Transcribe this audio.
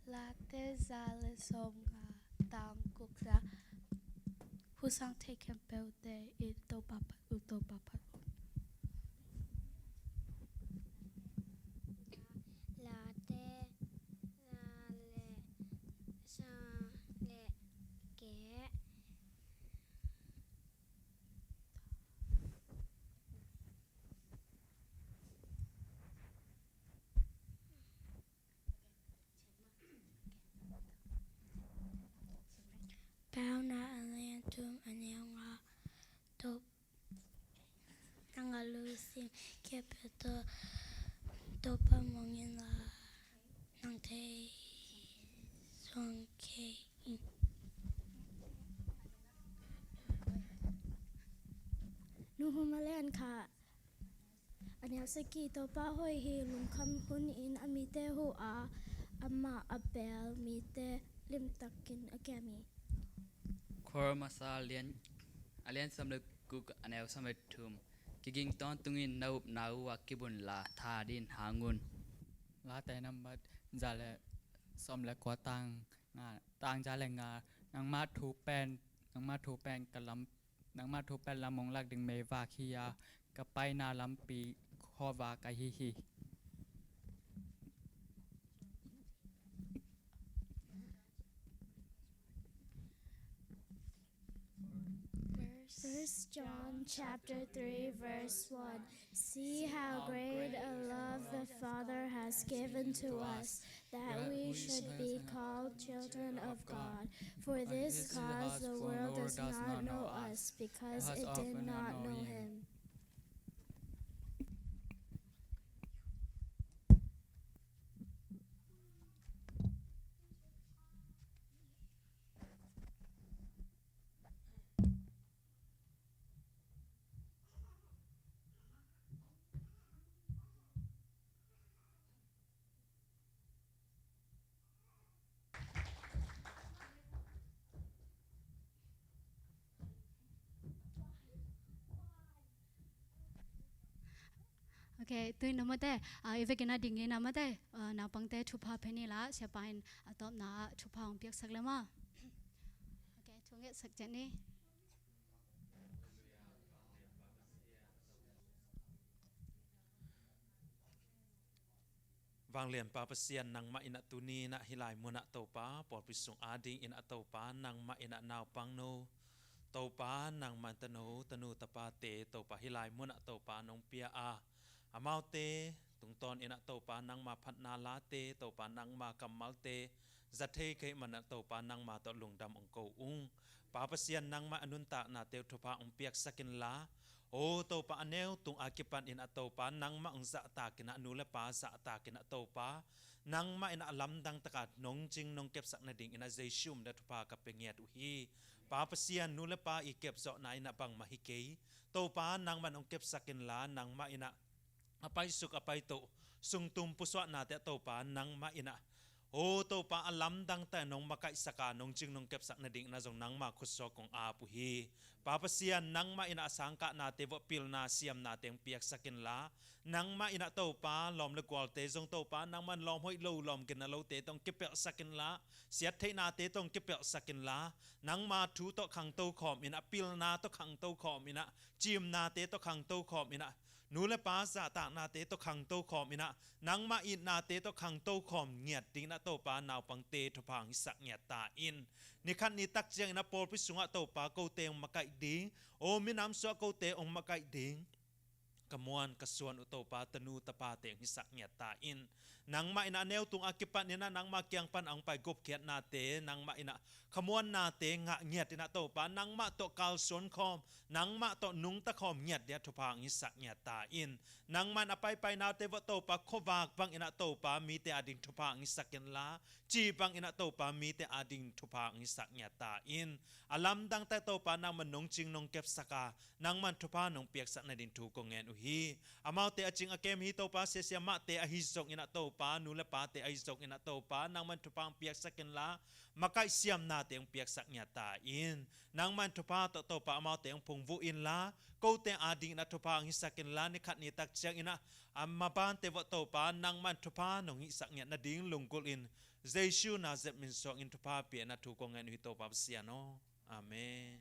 La te zale somga tang kukla husang taken pelde ito papat uto papat la te la le sa le ke bao na alian tum anianga top nangalusin kepeto topa mongin la nang te song ke nu humalen kha ania saki topa hoi hi lung kham hun in amite hu a amma abel mite lim takin akami Kor masa alian samle kuk anel samle tum kiging ton tungin naup nau wa kibun la tha din hangun laแต่นำบัดจะแลสมและกว่าต่างงาต่างจะแลงานางมาถูแปนนางมาถูแปนกะลำนางมาถูแปนลำมงลักดึงเมวาคียากะไปนาลำปีคอวากะฮิฮิ 1 John chapter 3 verse 1 See how great a love the Father has given to us that we should be called children of God. For this cause the world does not know us because it did not know him. Okay, tu namate evekena dingi namate na pangte thupa pheni la sepain atop na thupa ong piak saklama. Okay, thunge sakjani. วางเลียนปาเปเซียนนังมาอินะตุนีนะฮิลายมุนะโตปาปอดปิสุงอาดิงอินะโตปานังมาอินะนาวปังโนโตปานังมันตโนตนูตปาเตโตปาฮิลายมุนะโตปานงเปียอาอามาเตตุงตอนอินะโตปานังมาพัดนาลาเตโตปานังมากัมมัลเตจัตเทเคมันนะโตปานังมาตอลุงดำองโกอุงปาเปเซียนนังมาอนุนตะนาเตวทพาองเปียกสกินลาโอ้โตปาเนวตุงอากิปันอินะโตปานังมาองสะตากินะนูเลปาสะตากินะโตปานังมาอินะลำดังตะกัดนงจิงนงเก็บสักนาดิ่งอินะเจชุมเดทพากับเปงเงียดอุฮีปาเปเซียนนูเลปาอีเก็บเจาะนายนะบังมาฮิเกยโตปานังมันองเก็บสักินลานังมาอินะอภัยสุขอภัยโตสุงตุมปุสวะนาเตโตปานังมาอินะโอ้โตปาอลัมดังแต่นงมาไกสกานงจิงนงเก็บสักนาดิ่งนะจงนังมาคุสโซของอาปุฮีปาเปเซียนนังมาอินะสังกะนาเตวปิลนาเซียมนาเตงเปียกสกินลานังมาอินะโตปาลอมเลกวอลเตจงโตปานังมันลอมห้อยโลลอมกินนะโลเตต้องเก็บเปียกสกินลาเสียเทนาเตต้องเก็บเปียกสกินลานังมาทูโตขังโตขอมอินะปิลนาโตขังโตขอมอินะจิมนาเตโตขังโตขอมอินะนูเลปาสะตานาเตโตขังโตขอมอินะนังมาอินาเตโตขังโตขอมเงียดติงนะโตปานาวปังเตทพังหิสักเงียดตาอินนี่ขันนี้ตักเจียงนะโปรพิสุงะโตปาโกเตงมาไกดิงโอมินามสวะโกเตองมาไกดิงกมวนกส่วนอุโตปาตนูตปาเตงหิสักเงียดตาอินนังมาอินะเนวตุงอากิปันเนี่ยนะนังมาเกียงปันอังไปกบเขียดนาเตนังมาอินะขมวนนาเตงะเงียดนะโตปานังมาโตกาลสวนคอมนังมาโตนุงตะคอมเงียดเดียทุพังหิสักเงียดตาอินนังมันอไปไปนาเตวโตปาโควากบังอินะโตปามีเตอดิงทุพังหิสักเงียดลาจีบังอินะโตปามีเตอดิงทุพังหิสักเงียดตาอินอลัมดังแต่โตปานังมันนงจิงนงเก็บสกานังมันทุพังนงเปียกสักในดินทูกงเงินอุฮีอามาเตอจิงอเกมฮิโตปาเสียมาเตอฮิซกอินะโตปานูเลปาเตอฮิซกอินะโตปานังมันทุพังเปียกสักเงินลามาไกเสียมนาเตงเปียกสักเงียดตาอินนังมันทุพังโตปาอามาเตงพงวูอินลาโกเตอดิงนะทุพังหิสักเงินลาในขัดนี้ตักเชียงอินะอามาบานเตวโตปานังมันทุพังนงหิสักเงียดนาดิ่งลงกุลอิน Jesu na zet min sok in tupa pi na tu ko ngan hu to pa sia no amen